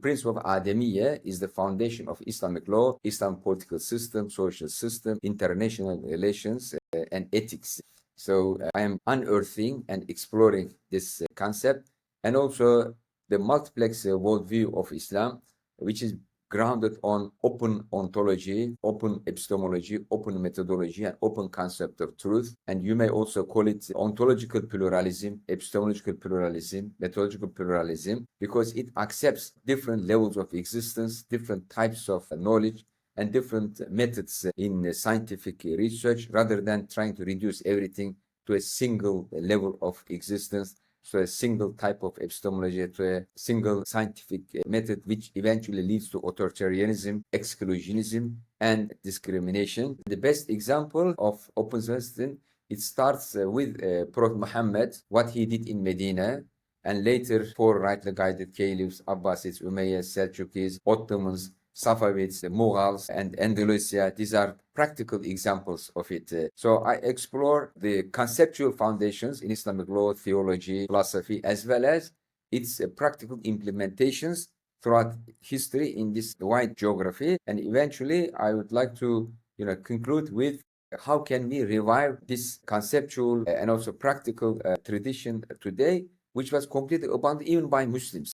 principle of Ademiyya is the foundation of Islamic law, Islamic political system, social system, international relations, and ethics. So I am unearthing and exploring this concept, and also the multiplex worldview of Islam, which is grounded on open ontology, open epistemology, open methodology, and open concept of truth. And you may also call it ontological pluralism, epistemological pluralism, methodological pluralism, because it accepts different levels of existence, different types of knowledge, and different methods in scientific research, rather than trying to reduce everything to a single level of existence, so a single type of epistemology, to a single scientific method, which eventually leads to authoritarianism, exclusionism, and discrimination. The best example of open system, it starts with Prophet Muhammad, what he did in Medina, and later four rightly guided caliphs, Abbasids, Umayyads, Seljuqis, Ottomans, Safavids, Mughals, and Andalusia. These are practical examples of it. So I explore the conceptual foundations in Islamic law, theology, philosophy, as well as its practical implementations throughout history in this wide geography. And eventually, I would like to conclude with how can we revive this conceptual and also practical tradition today, which was completely abandoned even by Muslims.